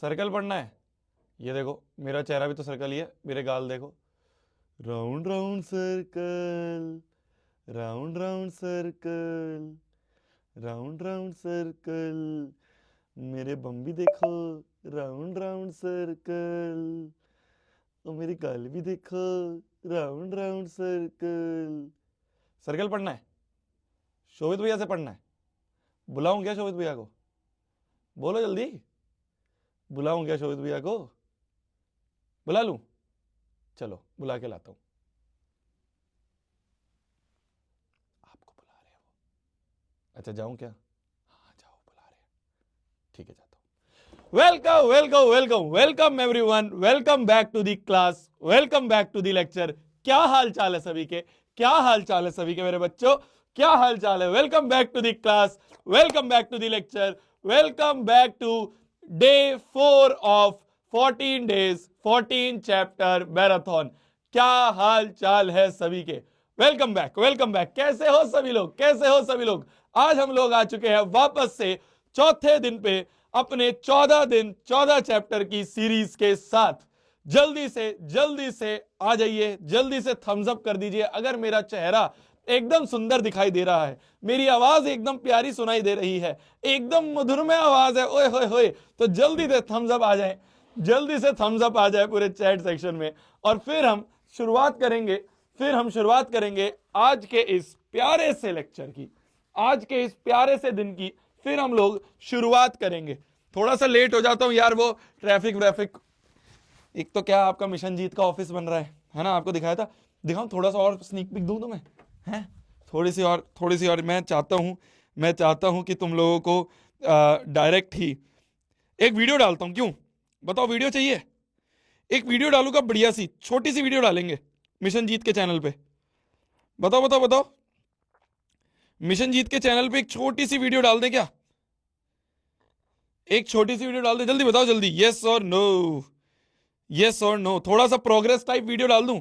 Circle पढ़ना है। ये देखो मेरा चेहरा भी तो सर्कल ही है, मेरे गाल देखो। Round round circle, round round circle, round round circle, मेरे बम भी देखो, राउंड राउंड सर्कल, और मेरी गाल भी देखो, राउंड राउंड सर्कल। सर्कल पढ़ना है, शोभित भैया से पढ़ना है। बुलाऊं क्या शोभित भैया को? बोलो जल्दी, बुलाऊं क्या शोभित भैया को? बुला लूं? चलो बुला के लाता हूं। आपको बुला रहे हैं वो। अच्छा जाऊं क्या? हाँ जाओ, बुला रहे हैं। ठीक है जाता हूं। Welcome welcome welcome welcome everyone, welcome back to the class, welcome back to the lecture. क्या हाल चाल है सभी के? क्या हाल चाल है सभी के मेरे बच्चों? क्या हाल चाल है? Welcome back to the class, welcome back to the lecture, welcome back to day 4 of 14 days 14 chapter marathon. क्या हाल चाल है सभी के? Welcome back, welcome back. कैसे हो सभी लोग? कैसे हो सभी लोग? आज हम लोग आ चुके हैं वापस से चौथे दिन पे अपने 14 दिन 14 चैप्टर की सीरीज के साथ। जल्दी से आ जाइए, जल्दी से थम्स अप कर दीजिए अगर मेरा चेहरा एकदम सुंदर दिखाई दे रहा है, मेरी आवाज एकदम प्यारी सुनाई दे रही है, एकदम मधुरमय आवाज है, ओए होए होए, तो जल्दी से थम्स अप आ जाए, जल्दी से थम्स अप आ जाए पूरे चैट सेक्शन में। और फिर हम शुरुआत करेंगे आज के इस प्यारे से लेक्चर की, आज के इस प्यारे से दिन की। फिर हम लोग शुरुआत करेंगे। थोड़ा सा लेट हो जाता हूं यार, वो ट्रैफिक व्रैफिक। एक तो क्या आपका मिशन जीत का ऑफिस बन रहा है ना, आपको दिखाया था। दिखाऊं थोड़ा सा और स्नीक पिक दूं तुम्हें? हैं थोड़ी सी और मैं चाहता हूं कि तुम लोगों को डायरेक्ट ही एक वीडियो डालता हूं। क्यों बताओ? वीडियो चाहिए? एक वीडियो डालूंगा, बढ़िया सी छोटी सी वीडियो डालेंगे मिशन जीत के चैनल पे। बताओ बताओ बताओ, मिशन जीत के चैनल पे एक छोटी सी वीडियो डाल दे क्या? एक छोटी सी वीडियो डाल दे, जल्दी बताओ जल्दी, यस और नो, यस और नो। थोड़ा सा प्रोग्रेस टाइप वीडियो डाल दूं,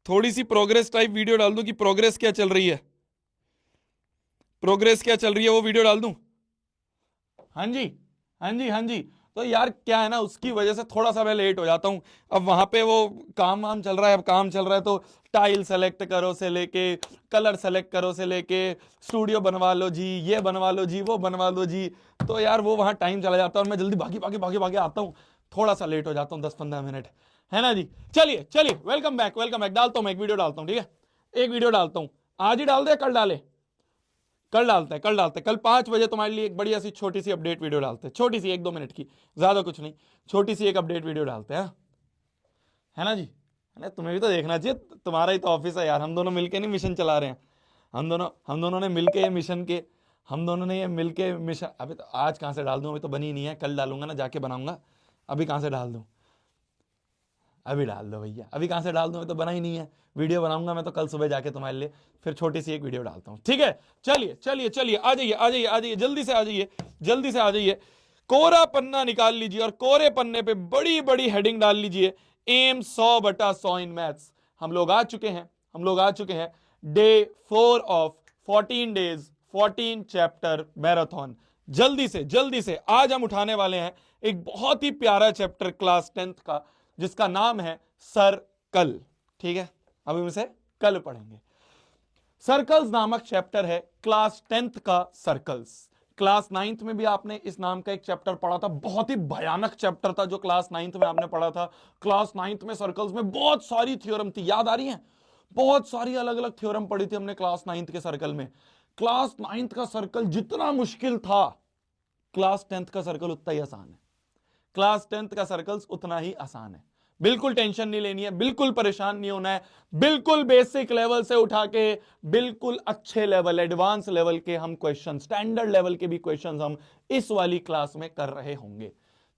थोड़ी सी प्रोग्रेस टाइप वीडियो डाल दूं कि प्रोग्रेस क्या चल रही है, प्रोग्रेस क्या चल रही है वो वीडियो डाल दूं। हाँ जी, हाँ जी, हाँ जी। तो यार क्या है ना, उसकी वजह से थोड़ा सा मैं लेट हो जाता हूँ। अब वहां पे वो काम वाम चल रहा है, अब काम चल रहा है तो टाइल सेलेक्ट करो से लेके, कलर सेलेक्ट करो से लेके, स्टूडियो बनवा लो जी, ये बनवा लो जी, वो बनवा लो जी। तो यार वो वहां टाइम चला जाता है और मैं जल्दी भागे आता हूँ, थोड़ा सा लेट हो जाता हूँ 10-15 मिनट, है ना जी। चलिए चलिए, वेलकम बैक, वेलकम बैक। डालता हूँ मैं एक वीडियो डालता हूँ, ठीक है? एक वीडियो डालता हूँ, आज ही डाल दे, कल डाले? कल डालते हैं, कल डालते हैं, कल 5 बजे तुम्हारे लिए एक बढ़िया सी छोटी सी अपडेट वीडियो डालते हैं, छोटी सी 1-2 मिनट की, ज्यादा कुछ नहीं, छोटी सी एक अपडेट वीडियो डालते हैं, है ना जी? है ना? तुम्हें भी तो देखना चाहिए, तुम्हारा ही तो ऑफिस है यार, हम दोनों मिलके नहीं मिशन चला रहे हैं। हम दोनों ने मिलके ये मिशन के, हम दोनों ने ये मिलके मिशन। अभी तो आज कहाँ से डाल दूं? अभी तो बनी नहीं है, कल डालूंगा ना, जाके बनाऊंगा। अभी कहाँ से डाल दूं? अभी डाल दो भैया, अभी कहाँ से डाल दूं? अभी तो बना ही नहीं है, वीडियो बनाऊंगा मैं तो कल सुबह जाके तुम्हारे लिए फिर छोटी सी एक वीडियो डालता हूँ, ठीक है? चलिए चलिए चलिए, आ जाइए आ जाइए आ जाइए, जल्दी से आ जाइए, जल्दी से आ जाइए। कोरा पन्ना निकाल लीजिए और कोरे पन्ने पे बड़ी बड़ी हेडिंग डाल लीजिए, एम 100/100 इन मैथ्स। हम लोग आ चुके हैं, हम लोग आ चुके हैं day 4 of 14 days 14 chapter marathon. जल्दी से आज हम उठाने वाले हैं एक बहुत ही प्यारा चैप्टर क्लास 10th का, जिसका नाम है सर्कल, ठीक है? अभी हम इसे कल पढ़ेंगे। सर्कल्स नामक चैप्टर है क्लास 10th का, सर्कल्स। क्लास 9th में भी आपने इस नाम का एक चैप्टर पढ़ा था, बहुत ही भयानक चैप्टर था जो क्लास 9th में आपने पढ़ा था। क्लास 9th में सर्कल्स में बहुत सारी थ्योरम थी, याद आ रही है? बहुत सारी अलग अलग थ्योरम पढ़ी थी हमने क्लास 9th के सर्कल में। क्लास 9th का सर्कल जितना मुश्किल था, क्लास 10th का सर्कल उतना ही आसान है। क्लास 10th का सर्कल्स उतना ही आसान है। बिल्कुल टेंशन नहीं लेनी है, बिल्कुल परेशान नहीं होना है, बिल्कुल बेसिक लेवल से उठा के बिल्कुल अच्छे लेवल, एडवांस लेवल के हम क्वेश्चन, स्टैंडर्ड लेवल के भी क्वेश्चन हम इस वाली क्लास में कर रहे होंगे।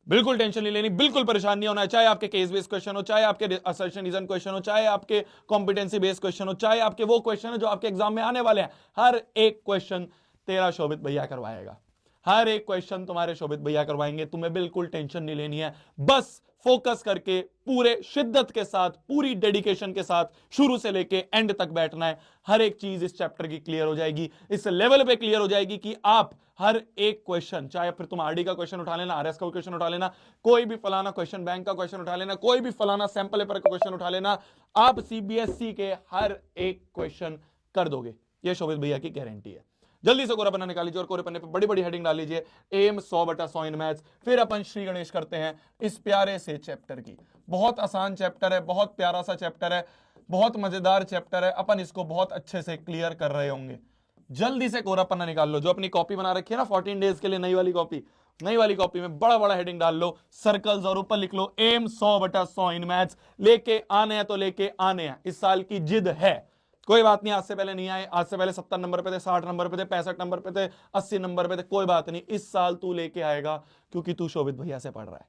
बिल्कुल टेंशन नहीं लेनी, बिल्कुल परेशान नहीं होना है। चाहे आपके केस बेस्ड क्वेश्चन हो, चाहे आपके असर्शन रीजन क्वेश्चन हो, चाहे आपके कॉम्पिटेंसी बेस्ड क्वेश्चन हो, चाहे आपके वो क्वेश्चन है जो आपके एग्जाम में आने वाले हैं, हर एक क्वेश्चन तेरा शोभित भैया करवाएगा। हर एक क्वेश्चन तुम्हारे शोभित भैया करवाएंगे, तुम्हें बिल्कुल टेंशन नहीं लेनी है। बस फोकस करके पूरे शिद्दत के साथ, पूरी डेडिकेशन के साथ शुरू से लेके एंड तक बैठना है। हर एक चीज इस चैप्टर की क्लियर हो जाएगी, इस लेवल पे क्लियर हो जाएगी कि आप हर एक क्वेश्चन, चाहे फिर तुम आरडी का क्वेश्चन उठा लेना, आरएस का क्वेश्चन उठा लेना, कोई भी फलाना क्वेश्चन बैंक का क्वेश्चन उठा लेना, कोई भी फलाना सैंपल पेपर का क्वेश्चन उठा लेना, आप सीबीएसई के हर एक क्वेश्चन कर दोगे, ये शोभित भैया की गारंटी है। जल्दी से कोरा पन्ना निकाल लीजिए और कोरे पन्ने पे बड़ी बड़ी हेडिंग डाल लीजिए, एम 100/100 इन मैथ्स। फिर अपन श्री गणेश करते हैं इस प्यारे से चैप्टर की। बहुत आसान चैप्टर है, बहुत प्यारा सा चैप्टर है, बहुत मजेदार चैप्टर है। अपन इसको बहुत अच्छे से क्लियर कर रहे होंगे। जल्दी से कोरा पन्ना निकाल लो, जो अपनी कॉपी बना रखी है ना 14 डेज के लिए, नई वाली कॉपी, नई वाली कॉपी में बड़ा बड़ा हेडिंग डाल लो, सर्कल्स, और ऊपर लिख लो एम 100/100 इन मैथ्स। लेके आने हैं तो लेके आने हैं, इस साल की जिद है। कोई बात नहीं, आज से पहले नहीं आए, आज से पहले 70 नंबर पे थे, 60 नंबर पे थे, 65 नंबर पे थे, 80 नंबर पे थे, कोई बात नहीं, इस साल तू लेके आएगा, क्योंकि तू शोभित भैया से पढ़ रहा है,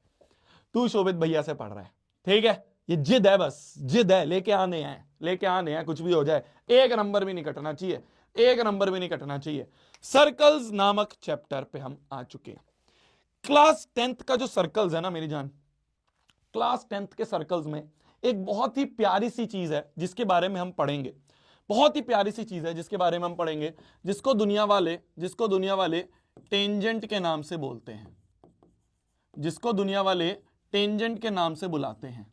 तू शोभित भैया से पढ़ रहा है। ठीक है, ये जिद है, बस जिद है, लेके आने हैं, लेके आने हैं, कुछ भी हो जाए, एक नंबर भी नहीं कटना चाहिए, एक नंबर भी नहीं कटना चाहिए। सर्कल्स नामक चैप्टर पे हम आ चुके हैं। क्लास 10th का जो सर्कल्स है ना मेरी जान, क्लास 10th के सर्कल्स में एक बहुत ही प्यारी सी चीज है जिसके बारे में हम पढ़ेंगे, बहुत ही प्यारी सी चीज है जिसके बारे में हम पढ़ेंगे, जिसको दुनिया वाले टेंजेंट के नाम से बोलते हैं, जिसको दुनिया वाले टेंजेंट के नाम से बुलाते हैं।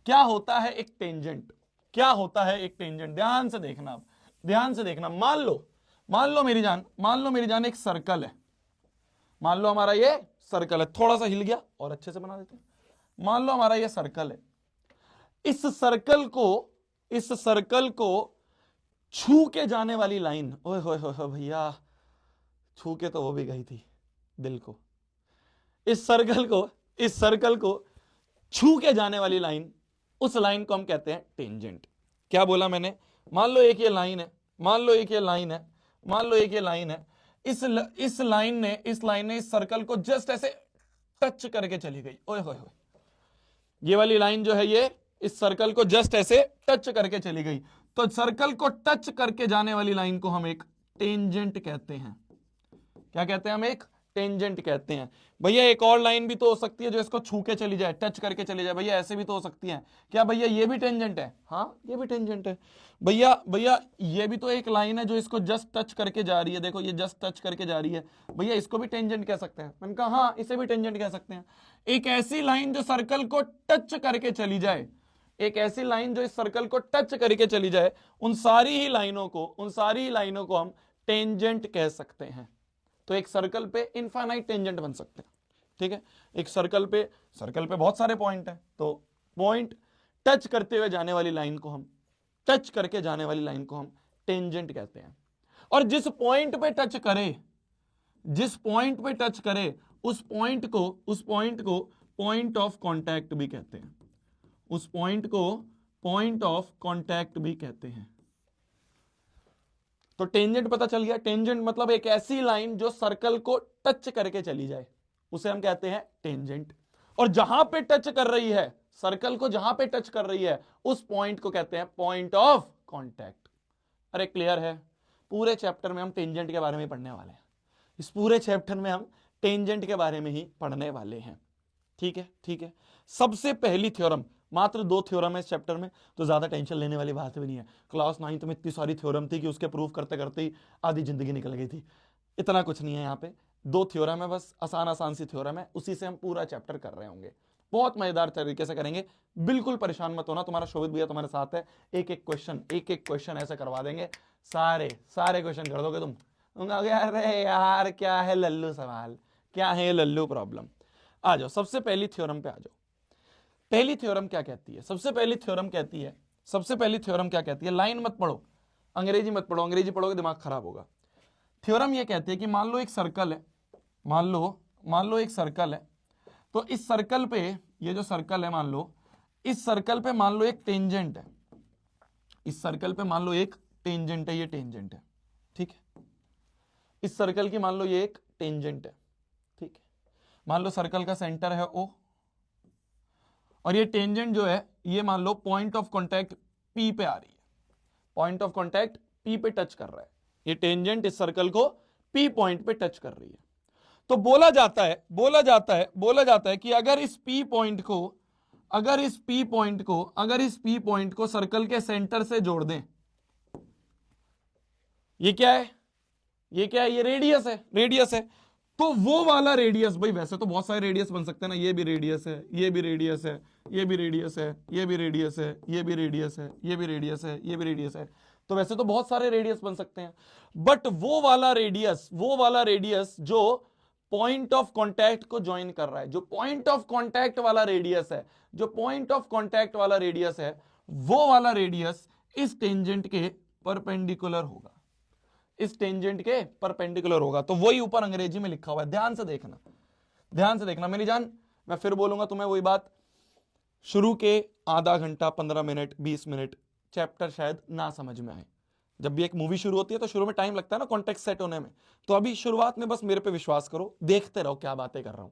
क्या होता है एक टेंजेंट, क्या होता है एक टेंजेंट? ध्यान से देखना, आप ध्यान से देखना। मान लो मेरी जान एक सर्कल है, मान लो हमारा ये सर्कल है, थोड़ा सा हिल गया और अच्छे से बना देते हैं। मान लो हमारा ये सर्कल है, इस सर्कल को छू के जाने वाली लाइन, ओए होए होए भैया, छू के तो वो भी गई थी दिल को। इस सर्कल को छू के जाने वाली लाइन, उस लाइन को हम कहते हैं टेंजेंट। क्या बोला मैंने? मान लो एक ये लाइन है, इस लाइन ने इस सर्कल को जस्ट ऐसे टच करके चली गई, ओए होए होए, ये वाली लाइन जो है ये इस सर्कल को जस्ट ऐसे टच करके चली गई, तो सर्कल को टच करके जाने वाली लाइन को हम एक टेंजेंट कहते हैं। क्या कहते हैं? हम एक टेंजेंट कहते हैं। भैया एक और लाइन भी तो हो सकती है जो इसको छू के चली जाए, टच करके चली जाए, भैया ऐसे भी तो हो सकती है। क्या भैया ये भी टेंजेंट है? हाँ ये भी टेंजेंट है। भैया ये भी तो एक लाइन है जो इसको जस्ट टच करके जा रही है, देखो ये जस्ट टच करके जा रही है, भैया इसको भी टेंजेंट कह सकते हैं। मैंने कहा हाँ इसे भी टेंजेंट कह सकते हैं। एक ऐसी लाइन जो सर्कल को टच करके चली जाए, एक ऐसी लाइन जो इस सर्कल को टच करके चली जाए, उन सारी ही लाइनों को हम टेंजेंट कह सकते हैं। तो एक सर्कल पे इनफाइनाइट टेंजेंट बन सकते हैं। ठीक है, एक सर्कल पे बहुत सारे पॉइंट हैं, तो पॉइंट टच करते हुए जाने वाली लाइन को हम टेंजेंट कहते हैं। और जिस पॉइंट पे टच करे उस पॉइंट को पॉइंट ऑफ कांटेक्ट भी कहते हैं, उस पॉइंट को पॉइंट ऑफ कांटेक्ट भी कहते हैं। तो टेंजेंट पता चल गया, टेंजेंट मतलब एक ऐसी लाइन जो सर्कल को टच करके चली जाए, उसे हम कहते हैं टेंजेंट। और जहां पे टच कर रही है, सर्कल को जहां पे टच कर रही है, उस पॉइंट को कहते हैं पॉइंट ऑफ कांटेक्ट। अरे क्लियर है? पूरे चैप्टर में हम टेंजेंट के बारे में पढ़ने वाले हैं, इस पूरे चैप्टर में हम टेंजेंट के बारे में ही पढ़ने वाले हैं। ठीक है। सबसे पहली थ्योरम, मात्र 2 थ्योरम है इस चैप्टर में, तो ज्यादा टेंशन लेने वाली बात भी नहीं है। क्लास 9th में इतनी सारी थ्योरम थी कि उसके प्रूफ करते करते ही आधी जिंदगी निकल गई थी। इतना कुछ नहीं है, यहाँ पे 2 थ्योरम है, बस आसान सी थ्योरम है, उसी से हम पूरा चैप्टर कर रहे होंगे। बहुत मजेदार तरीके से करेंगे, बिल्कुल परेशान मत होना, तुम्हारा शोभित भैया तुम्हारे साथ है। एक एक क्वेश्चन ऐसे करवा देंगे, सारे क्वेश्चन कर दोगे तुम कहोगे अरे यार क्या है लल्लू सवाल, क्या है लल्लू प्रॉब्लम। आ जाओ सबसे पहली थ्योरम पे आ जाओ। पहली थ्योरम क्या कहती है? सबसे पहली थ्योरम क्या कहती है? लाइन मत पढ़ो, अंग्रेजी मत पढ़ो, अंग्रेजी पढ़ोगे दिमाग खराब होगा। थ्योरम ये कहती है कि मान लो एक सर्कल है, मान लो एक सर्कल है, तो इस सर्कल पे, ये जो सर्कल है मान लो, इस सर्कल पे मान लो एक टेंजेंट है, इस सर्कल पे मान लो एक टेंजेंट है, ये टेंजेंट है। ठीक है, इस सर्कल की मान लो ये एक टेंजेंट है। ठीक है, मान लो सर्कल का सेंटर है O, और ये टेंजेंट जो है ये मान लो पॉइंट ऑफ कांटेक्ट P पे आ रही है, पॉइंट ऑफ कांटेक्ट P पे टच कर रहा है, ये टेंजेंट इस सर्कल को P पॉइंट पे टच कर रही है। तो बोला जाता है कि अगर इस P पॉइंट को सर्कल के सेंटर से जोड़ दें, ये क्या है, ये रेडियस है। तो वो वाला रेडियस, भाई वैसे तो बहुत सारे रेडियस बन सकते हैं ना, ये भी रेडियस है, ये भी रेडियस है, ये भी रेडियस है, ये भी रेडियस है, ये भी रेडियस है, ये भी रेडियस है, ये भी रेडियस है। तो वैसे तो बहुत सारे रेडियस बन सकते हैं, बट वो वाला रेडियस जो पॉइंट ऑफ कांटेक्ट को ज्वाइन कर रहा है, जो पॉइंट ऑफ कांटेक्ट वाला रेडियस है, वो वाला रेडियस इस टेंजेंट के परपेंडिकुलर होगा, तो वही ऊपर अंग्रेजी में लिखा हुआ है। ध्यान से देखना मेरी जान। मैं फिर बोलूंगा तुम्हें वही बात, शुरू के आधा घंटा 15 मिनट 20 मिनट चैप्टर शायद ना समझ में आए। जब भी एक मूवी शुरू होती है तो शुरू में टाइम लगता है ना कॉन्टेक्स्ट सेट होने में। तो अभी शुरुआत में बस मेरे पे विश्वास करो, देखते रहो क्या बातें कर रहा हूं,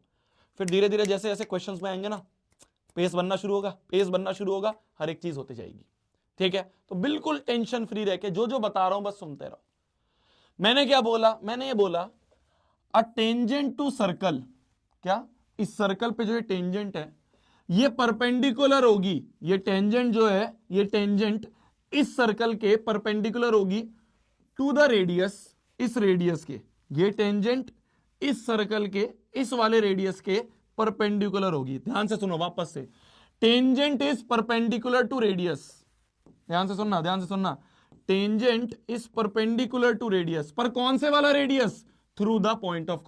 फिर धीरे धीरे जैसे जैसे क्वेश्चंस में आएंगे ना, पेस बनना शुरू होगा, हर एक चीज होती जाएगी। ठीक है, तो बिल्कुल टेंशन फ्री रह के जो बता रहा हूं बस सुनते रहो। मैंने क्या बोला, मैंने ये बोला अ टेंजेंट टू सर्कल, क्या इस सर्कल पे जो ये टेंजेंट है ये परपेंडिकुलर होगी, ये टेंजेंट जो है, ये टेंजेंट इस सर्कल के परपेंडिकुलर होगी टू द रेडियस, इस रेडियस के, ये टेंजेंट इस सर्कल के इस वाले रेडियस के परपेंडिकुलर होगी। ध्यान से सुनो वापस से, tangent is perpendicular to radius, ध्यान से सुनना, tangent is perpendicular to radius, पर कौन से वाला radius, through the point of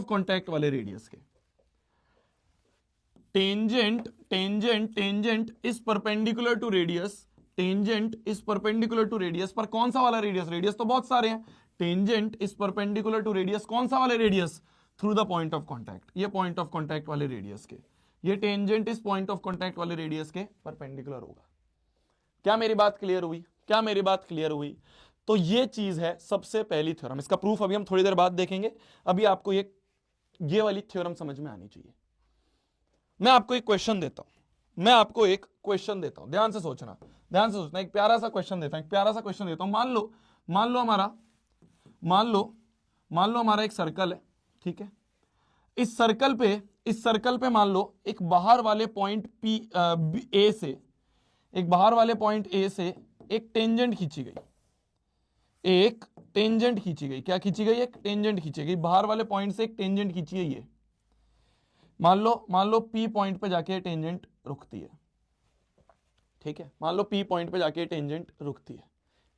contact वाले रेडियस के। Tangent is perpendicular to radius, पर कौन सा वाला रेडियस तो बहुत सारे हैं। Tangent is perpendicular to radius, कौन सा वाले radius, through the point of contact, ये पॉइंट ऑफ कांटेक्ट वाले रेडियस के, ये टेंजेंट इस पॉइंट ऑफ कांटेक्ट वाले रेडियस के परपेंडिकुलर होगा। क्या मेरी बात क्लियर हुई? तो ये चीज है सबसे पहली थ्योरम। इसका प्रूफ अभी हम थोड़ी देर बाद देखेंगे, अभी आपको ये वाली थ्योरम समझ में आनी चाहिए। मैं आपको एक क्वेश्चन देता हूं, ध्यान से सोचना, एक प्यारा सा क्वेश्चन देता हूं, मान लो हमारा एक सर्कल है, ठीक है। इस सर्कल पे मान लो एक बाहर वाले पॉइंट ए से एक टेंजेंट खींची गई, एक टेंजेंट खींची गई, बाहर वाले पॉइंट से एक टेंजेंट खींची गई है। मान लो P पॉइंट पे जाके टेंजेंट रुकती है, ठीक है, मान लो P पॉइंट पे जाके टेंजेंट रुकती है,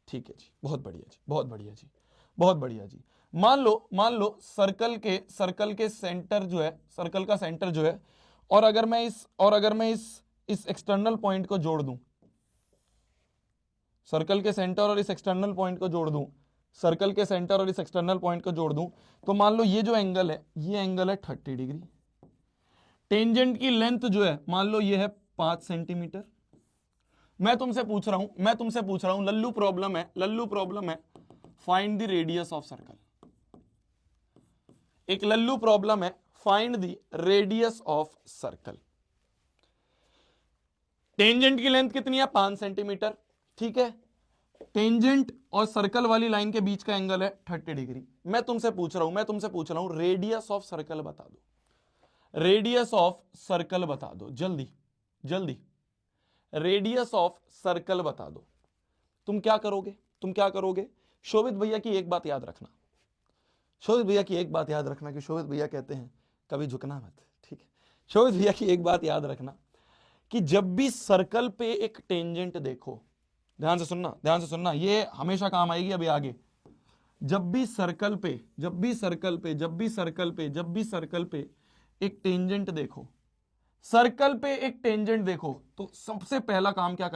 ठीक है जी, बहुत बढ़िया जी। मान लो सर्कल के सेंटर जो है, सर्कल का सेंटर जो है, और अगर मैं इस एक्सटर्नल पॉइंट को जोड़ दूं, सर्कल के सेंटर और इस एक्सटर्नल पॉइंट को जोड़ दूं, तो मान लो ये जो एंगल है, ये एंगल है 30 डिग्री। टेंजेंट की लेंथ जो है मान लो ये है 5 सेंटीमीटर। मैं तुमसे पूछ रहा हूं, लल्लू प्रॉब्लम है, find the radius of circle. एक लल्लू प्रॉब्लम है, find the radius of circle. Tangent की लेंथ कितनी है, 5 सेंटीमीटर, ठीक है। टेंजेंट और सर्कल वाली लाइन के बीच का एंगल है 30 डिग्री। मैं तुमसे पूछ रहा हूं रेडियस ऑफ सर्कल बता दो, जल्दी रेडियस ऑफ सर्कल बता दो। तुम क्या करोगे? शोभित भैया की एक बात याद रखना, कि शोभित भैया कहते हैं कभी झुकना मत, ठीक है। शोभित भैया की एक बात याद रखना कि जब भी सर्कल पे एक टेंजेंट देखो, ध्यान से सुनना, ये हमेशा काम आएगी अभी आगे। जब भी सर्कल पे एक टेंजेंट देखो, तो सबसे पहला काम क्या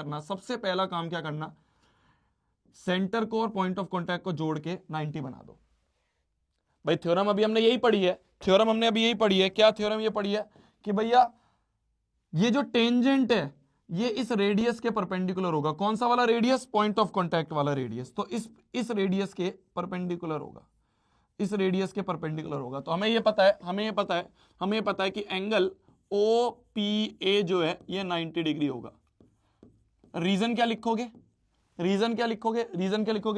करना, सेंटर को और पॉइंट ऑफ कांटेक्ट को जोड़ के 90 बना दो। भाई थ्योरम अभी हमने यही पढ़ी है, क्या थ्योरम ये पढ़ी है कि भैया ये जो टेंजेंट है ये इस रेडियस के परपेंडिकुलर होगा। कौन सा वाला रेडियस, पॉइंट ऑफ कांटेक्ट वाला रेडियस। तो इस रेडियस के परपेंडिकुलर होगा, तो हमें ये पता है कि एंगल OPA जो है ये 90 डिग्री होगा। रीजन क्या लिखोगे,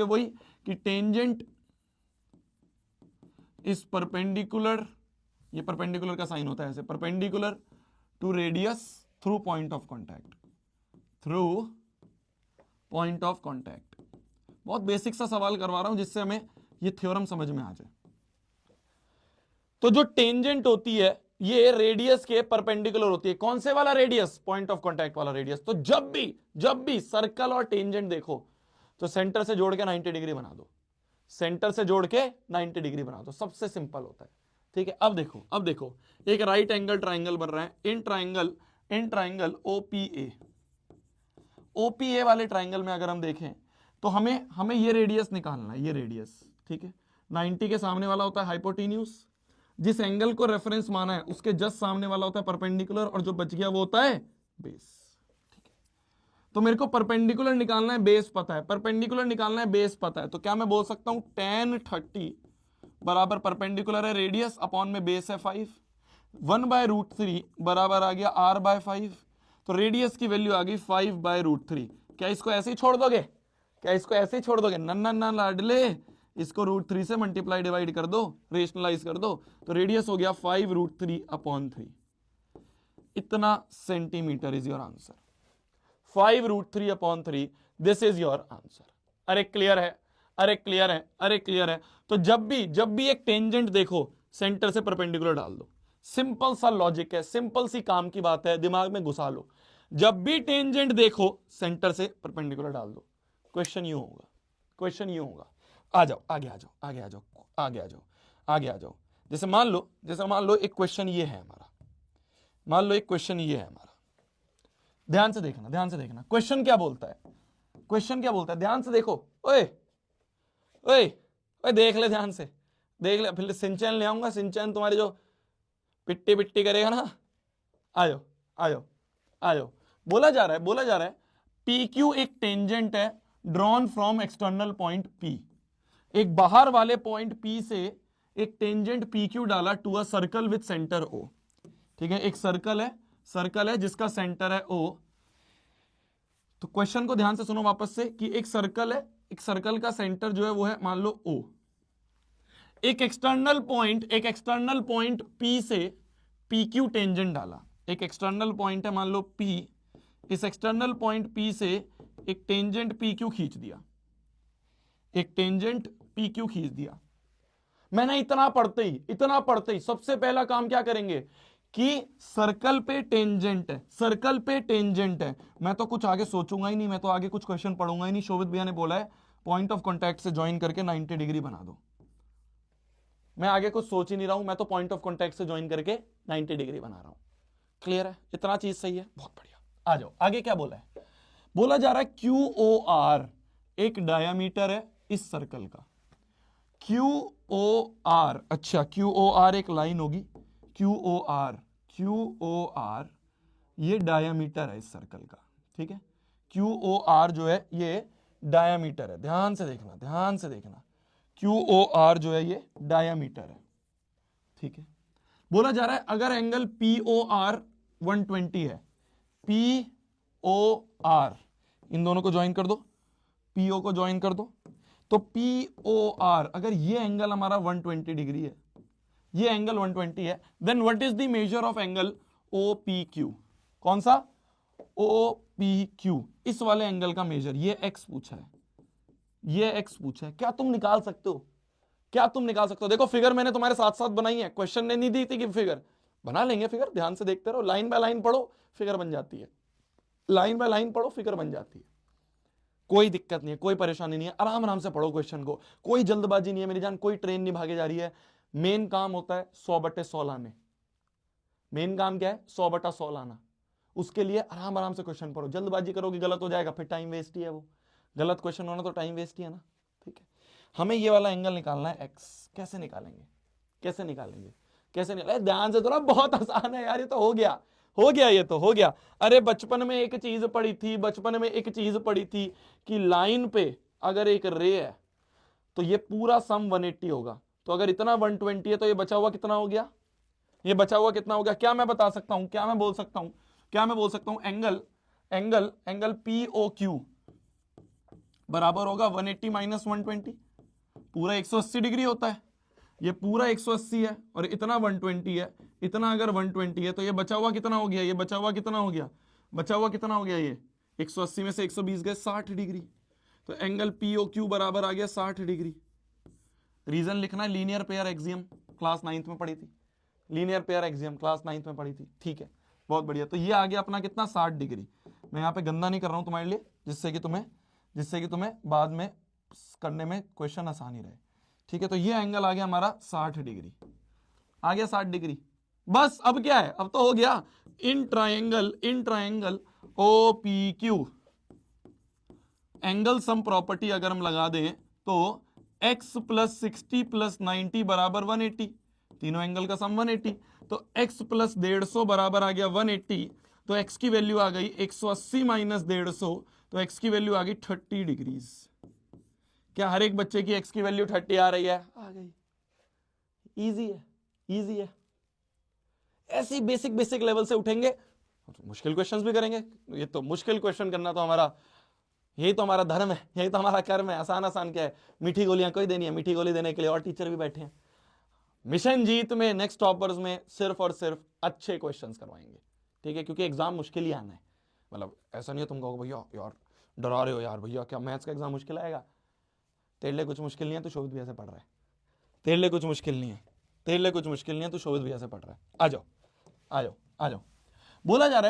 वही कि इज परपेंडिकुलर, ये परपेंडिकुलर का साइन होता है ऐसे, perpendicular to radius through point of contact, through point of contact. बहुत बेसिक सा सवाल करवा रहा हूं जिससे हमें ये थ्योरम समझ में आ जाए। तो जो टेंजेंट होती है ये रेडियस के परपेंडिकुलर होती है। कौन से वाला रेडियस? पॉइंट ऑफ कॉन्टैक्ट वाला रेडियस। तो जब भी सर्कल और टेंजेंट देखो तो सेंटर से जोड़ के 90 डिग्री बना दो, सेंटर से जोड़ के 90 डिग्री बना दो, सबसे सिंपल होता है। ठीक है, अब देखो एक राइट एंगल ट्राइंगल बन रहा है, इन ट्राइंगल ओपीए वाले ट्राइंगल में अगर हम देखें तो हमें ये रेडियस निकालना है, ये रेडियस। ठीक है, 90 के सामने वाला होता है हाइपोटेन्यूज, जिस एंगल को रेफरेंस माना है उसके जस्ट सामने वाला होता है परपेंडिकुलर, और जो बच गया वो होता है बेस। ठीक है, तो मेरे को परपेंडिकुलर निकालना है, बेस पता है, परपेंडिकुलर निकालना है, बेस पता है। तो क्या मैं बोल सकता हूं tan 30 बराबर परपेंडिकुलर है रेडियस अपॉन में बेस है 5, 1/√3 बराबर आ गया r/5। तो रेडियस की वैल्यू आ गई 5/√3। क्या इसको ऐसे ही छोड़ दोगे? क्या इसको ऐसे ही छोड़ दोगे? नन्ना लाडले, इसको √3 से मल्टीप्लाई डिवाइड कर दो, रेशनलाइज कर दो, तो रेडियस हो गया 5√3/3। इतना centimetre is your answer, 5√3/3। This is your answer. अरे क्लियर है, अरे क्लियर है, अरे क्लियर है। तो जब भी एक टेंजेंट देखो सेंटर से परपेंडिकुलर डाल दो। सिंपल सा लॉजिक है, सिंपल सी काम की बात है, दिमाग में घुसा लो। जब भी टेंजेंट देखो सेंटर से परपेंडिकुलर डाल दो। क्वेश्चन यूं होगा, क्वेश्चन यूं होगा। आ जाओ, आगे आ जाओ, आगे आ जाओ, आगे आ जाओ, आगे आ जाओ। जैसे मान लो एक क्वेश्चन ये है हमारा, मान लो एक क्वेश्चन ये है हमारा। ध्यान से देखना, ध्यान से देखना, क्वेश्चन क्या बोलता है, क्वेश्चन क्या बोलता है, ध्यान से देखो। ओए ओए ओए, देख ले, ध्यान से देख ले। फिर सिंचैन ले आऊंगा, सिंचैन तुम्हारी जो पिट्टी पिट्टी करेगा ना। आ जाओ, आ जाओ, आ जाओ। बोला जा रहा है पी क्यू एक टेंजेंट है drawn from external point P. एक बाहर वाले पॉइंट पी से एक टेंजेंट पी क्यू डाला to a circle with centre O. ठीक है, एक सर्कल है जिसका सेंटर है ओ। तो क्वेश्चन को ध्यान से सुनो वापस से कि एक सर्कल है, एक सर्कल का सेंटर जो है वो है मान लो ओ। एक एक्सटर्नल पॉइंट पी से पी क्यू टेंजेंट डाला। एक एक्सटर्नल पॉइंट है मान लो पी, इस एक्सटर्नल पॉइंट पी से एक टेंजेंट पी क्यू खींच दिया, एक टेंजेंट पी क्यू खींच दिया। मैंने इतना पढ़ते ही सबसे पहला काम क्या करेंगे कि सर्कल पे टेंजेंट है, सर्कल पे टेंजेंट है। मैं तो कुछ आगे सोचूंगा ही नहीं, मैं तो आगे कुछ क्वेश्चन पढ़ूंगा ही नहीं। शोभित भैया ने बोला है पॉइंट ऑफ कॉन्टैक्ट से ज्वाइन करके 90 डिग्री बना दो। मैं आगे कुछ सोच ही नहीं रहा हूं, मैं तो पॉइंट ऑफ कॉन्टैक्ट से ज्वाइन करके 90 डिग्री बना रहा हूं। क्लियर है? इतना चीज सही है, बहुत बढ़िया। आ जाओ, आगे क्या बोला है? बोला जा रहा है क्यू ओ आर एक डायामीटर है इस सर्कल का। क्यू ओ आर, अच्छा क्यू ओ आर एक लाइन होगी, क्यू ओ आर ये डायामीटर है इस सर्कल का। ठीक है, क्यू ओ आर जो है ये डायामीटर है। ध्यान से देखना, ध्यान से देखना, क्यू ओ आर जो है ये डायामीटर है। ठीक है, बोला जा रहा है अगर एंगल पी ओ आर 120 है, पी ओ आर इन दोनों को ज्वाइन कर दो, पीओ को ज्वाइन कर दो, तो पी ओ आर अगर ये एंगल हमारा 120 डिग्री है, ये एंगल 120 है, then what is the measure of angle O P Q? कौन सा? ओ पी क्यू, इस वाले एंगल का मेजर। ये एक्स पूछा है, ये एक्स पूछा है। क्या तुम निकाल सकते हो? क्या तुम निकाल सकते हो? देखो फिगर मैंने तुम्हारे साथ साथ बनाई है, क्वेश्चन ने नहीं दी थी कि फिगर बना लेंगे। फिगर ध्यान से देखते रहो, लाइन बाय लाइन पढ़ो, फिगर बन जाती है। लाइन बाय लाइन पढ़ो, फिगर बन जाती है। कोई दिक्कत नहीं है, कोई परेशानी नहीं है, आराम आराम से पढ़ो क्वेश्चन को। कोई जल्दबाजी नहीं है मेरी जान, कोई ट्रेन नहीं भागे जा रही है। मेन काम होता है 100/100 लाने। मेन काम क्या है? 100/100 लाना। उसके लिए आराम आराम से क्वेश्चन पढ़ो। जल्दबाजी करोगे गलत हो जाएगा, फिर टाइम वेस्ट ही है। वो गलत क्वेश्चन होना तो टाइम वेस्ट ही है ना। ठीक है, हमें ये वाला एंगल निकालना है एक्स। कैसे निकालेंगे? कैसे निकालेंगे? कैसे निकालेंगे? ध्यान से, थोड़ा बहुत आसान है यार, ये तो हो गया, हो गया, ये तो हो गया। अरे बचपन में एक चीज पढ़ी थी, बचपन में एक चीज पढ़ी थी कि लाइन पे अगर एक रे है तो ये पूरा सम 180 होगा। तो अगर इतना 120 है तो ये बचा हुआ कितना हो गया? ये बचा हुआ कितना हो गया? क्या मैं बता सकता हूं, क्या मैं बोल सकता हूं, क्या मैं बोल सकता हूं? एंगल पी ओ क्यू बराबर होगा 180 - 120, पूरा 180 डिग्री होता है। ये पूरा 180 है और इतना 120 है, इतना अगर 120 है तो ये बचा हुआ कितना हो गया, ये बचा हुआ कितना हो गया, बचा हुआ कितना हो गया, ये 180 में से 120 गए 60 डिग्री। तो एंगल POQ बराबर आ गया 60 डिग्री। रीजन लिखना है linear pair axiom, class 9th में पढ़ी थी, linear pair axiom class 9th में पढ़ी थी, ठीक है, बहुत बढ़िया। तो ये आ गया अपना कितना 60 डिग्री। मैं यहाँ पे गंदा नहीं कर रहा हूं तुम्हारे लिए, जिससे कि तुम्हें बाद में करने में क्वेश्चन आसानी रहे, ठीक है। तो ये एंगल आ गया हमारा 60 डिग्री, आ गया 60 डिग्री। बस अब क्या है, अब तो हो गया। In triangle OPQ angle sum property अगर हम लगा दें तो x प्लस 60 प्लस 90 बराबर 180, तीनों एंगल का सम 180। तो x प्लस 150 बराबर आ गया 180। तो x की वैल्यू आ गई 180 माइनस 150, तो x की वैल्यू आ गई 30 डिग्रीज। क्या हर एक बच्चे की x की वैल्यू 30 आ रही है? आ गई। इजी है, इजी है। ऐसी बेसिक लेवल से उठेंगे, मुश्किल क्वेश्चंस भी करेंगे। ये तो मुश्किल क्वेश्चन करना तो हमारा, यही तो हमारा धर्म है, यही तो हमारा कर्म है। आसान क्या है, मीठी गोलियां कोई देनी है, मीठी गोली देने के लिए और टीचर भी बैठे हैं। मिशन जीत में नेक्स्ट टॉपर्स में सिर्फ और सिर्फ अच्छे क्वेश्चंस करवाएंगे, ठीक है, क्योंकि एग्जाम मुश्किल ही आना है। मतलब ऐसा नहीं है तुम कहोगे भैया यार डरा रहे हो यार, भैया क्या मैथ्स का एग्जाम मुश्किल आएगा? तेरे लिए कुछ मुश्किल नहीं है, तो शोभित भैया से पढ़ रहा है। तेरे लिए कुछ मुश्किल नहीं है, तेरे लिए कुछ मुश्किल नहीं है, तो शोभित भैया से पढ़ रहा है। आ जाओ, आ जाओ, आ जाओ। बोला जा रहा है